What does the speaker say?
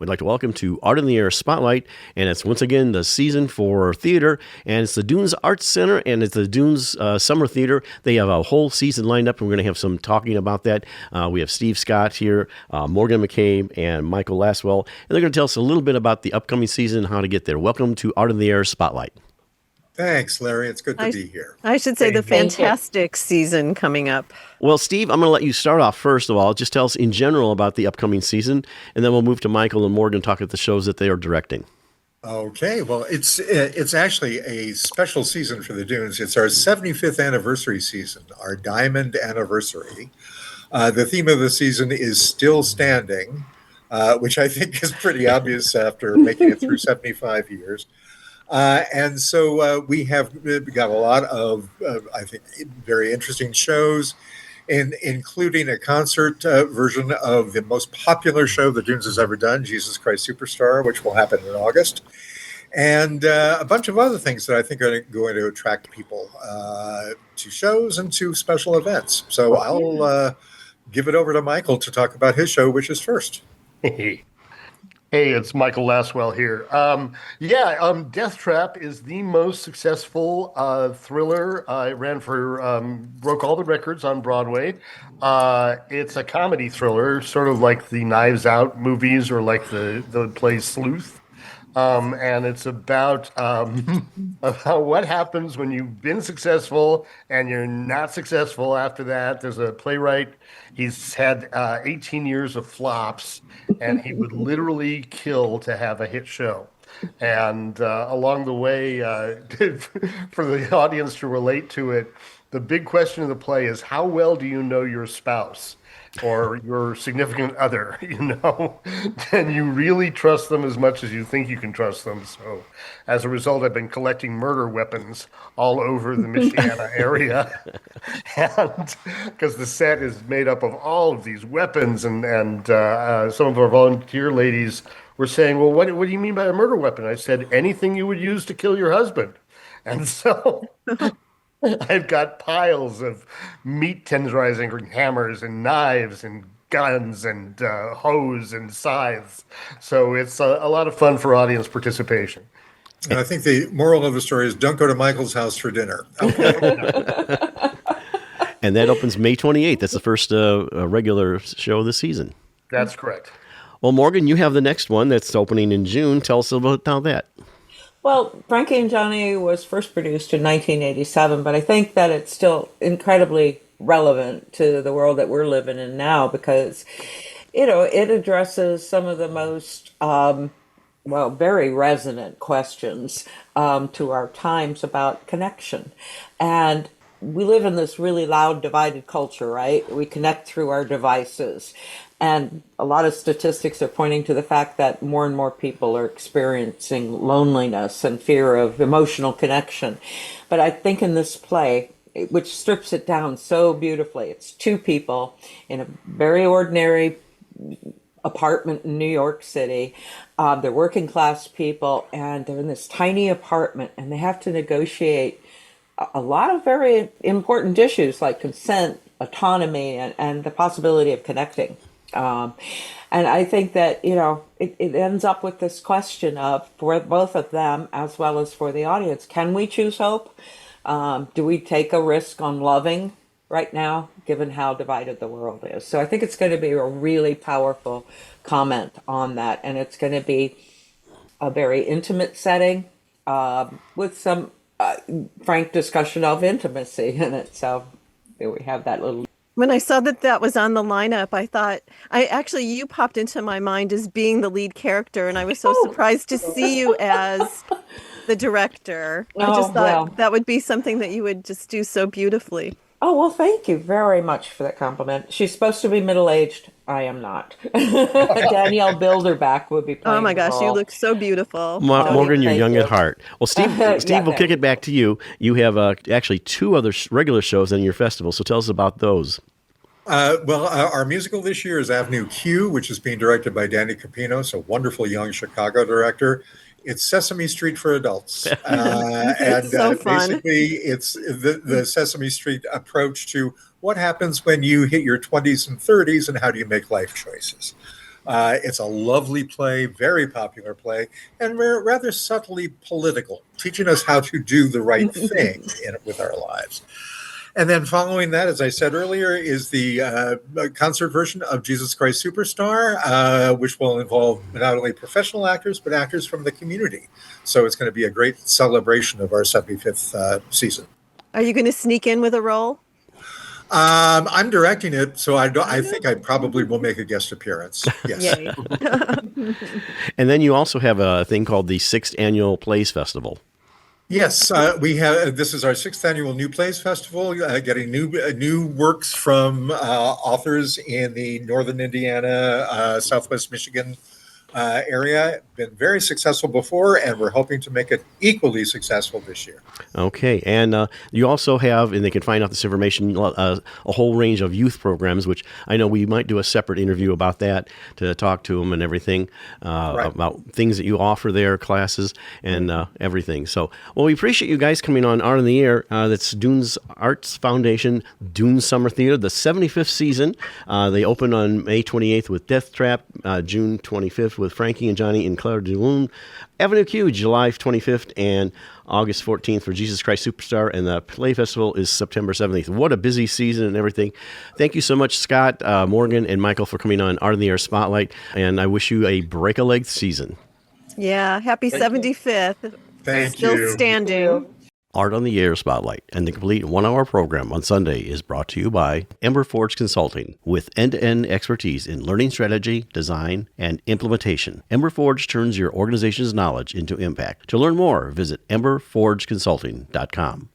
We'd like to welcome to Art in the Air Spotlight, and it's once again the season for theater, and it's the Dunes Arts Center, and it's the Dunes Summer Theater. They have a whole season lined up, and we're going to have some talking about that. We have Steve Scott here, Morgan McCabe, and Michael Laswell, and they're going to tell us a little bit about the upcoming season and how to get there. Welcome to Art in the Air Spotlight. Thanks, Larry. It's good to be here. I should say the fantastic season coming up. Well, Steve, I'm going to let you start off first of all. Just tell us in general about the upcoming season, and then we'll move to Michael and Morgan talk at the shows that they are directing. Okay, well, it's actually a special season for the Dunes. It's our 75th anniversary season, our diamond anniversary. The theme of the season is Still Standing, which I think is pretty obvious after making it through 75 years. And so we have got a lot of, I think, very interesting shows, including a concert version of the most popular show the Dunes has ever done, Jesus Christ Superstar, which will happen in August, and a bunch of other things that I think are going to attract people to shows and to special events. So I'll give it over to Michael to talk about his show, which is first. Hey, it's Michael Laswell here. Death Trap is the most successful thriller. It broke all the records on Broadway. It's a comedy thriller, sort of like the Knives Out movies or like the play Sleuth. And it's about what happens when you've been successful and you're not successful after that. There's a playwright. He's had 18 years of flops, and he would literally kill to have a hit show. And along the way, for the audience to relate to it, the big question of the play is, how well do you know your spouse or your significant other? Can you really trust them as much as you think you can trust them? So as a result, I've been collecting murder weapons all over the Michiana area, and because the set is made up of all of these weapons, and some of our volunteer ladies were saying, well, what do you mean by a murder weapon? I said, anything you would use to kill your husband. And so I've got piles of meat tenderizing hammers and knives and guns and hose and scythes. So it's a lot of fun for audience participation. And I think the moral of the story is don't go to Michael's house for dinner. And that opens May 28th. That's the first regular show of the season. That's correct. Well, Morgan, you have the next one that's opening in June. Tell us about that. Well, Frankie and Johnny was first produced in 1987, but I think that it's still incredibly relevant to the world that we're living in now because, it addresses some of the most, very resonant questions to our times about connection. And we live in this really loud, divided culture, right? We connect through our devices. And a lot of statistics are pointing to the fact that more and more people are experiencing loneliness and fear of emotional connection. But I think in this play, which strips it down so beautifully, it's two people in a very ordinary apartment in New York City. They're working class people, and they're in this tiny apartment, and they have to negotiate a lot of very important issues like consent, autonomy, and the possibility of connecting. And I think that, it ends up with this question of, for both of them as well as for the audience, can we choose hope? Do we take a risk on loving right now, given how divided the world is? So I think it's going to be a really powerful comment on that. And it's going to be a very intimate setting with some frank discussion of intimacy in it. So there we have that little... When I saw that was on the lineup, I thought, you popped into my mind as being the lead character, and I was so surprised to see you as the director. I just thought that would be something that you would just do so beautifully. Oh, well, thank you very much for that compliment. She's supposed to be middle-aged. I am not. Danielle Bilderback would be playing. Oh my gosh, you look so beautiful. Morgan, you're young at heart. Well, Steve, we'll kick it back to you. You have actually two other regular shows in your festival, so tell us about those. Our musical this year is Avenue Q, which is being directed by Danny Capinos, a wonderful young Chicago director. It's Sesame Street for adults. And so fun. Basically, it's the Sesame Street approach to what happens when you hit your 20s and 30s and how do you make life choices. It's a lovely play, very popular play, and rather subtly political, teaching us how to do the right thing with our lives. And then following that, as I said earlier, is the concert version of Jesus Christ Superstar, which will involve not only professional actors, but actors from the community. So it's going to be a great celebration of our 75th season. Are you going to sneak in with a role? I'm directing it, so I think I probably will make a guest appearance. Yes. And then you also have a thing called the 6th Annual Plays Festival. Yes, we have. This is our 6th annual New Plays Festival, getting new works from authors in the Northern Indiana, Southwest Michigan area. Been very successful before, and we're hoping to make it equally successful this year. Okay, and you also have, and they can find out this information, a whole range of youth programs, which I know we might do a separate interview about that to talk to them and everything, about things that you offer there, classes, and everything. So, well, we appreciate you guys coming on Art in the Air. That's Dunes Arts Foundation, Dunes Summer Theater, the 75th season. They open on May 28th with Death Trap, June 25th with Frankie and Johnny in Claire de Lune, Avenue Q, July 25th, and August 14th for Jesus Christ Superstar, and the Play Festival is September 17th. What a busy season and everything. Thank you so much, Scott, Morgan, and Michael for coming on Art in the Air Spotlight, and I wish you a break-a-leg season. Yeah, happy 75th. Thank Still you. standing. Art on the Air Spotlight and the complete one-hour program on Sunday is brought to you by Ember Forge Consulting, with end-to-end expertise in learning strategy, design, and implementation. Ember Forge turns your organization's knowledge into impact. To learn more, visit emberforgeconsulting.com.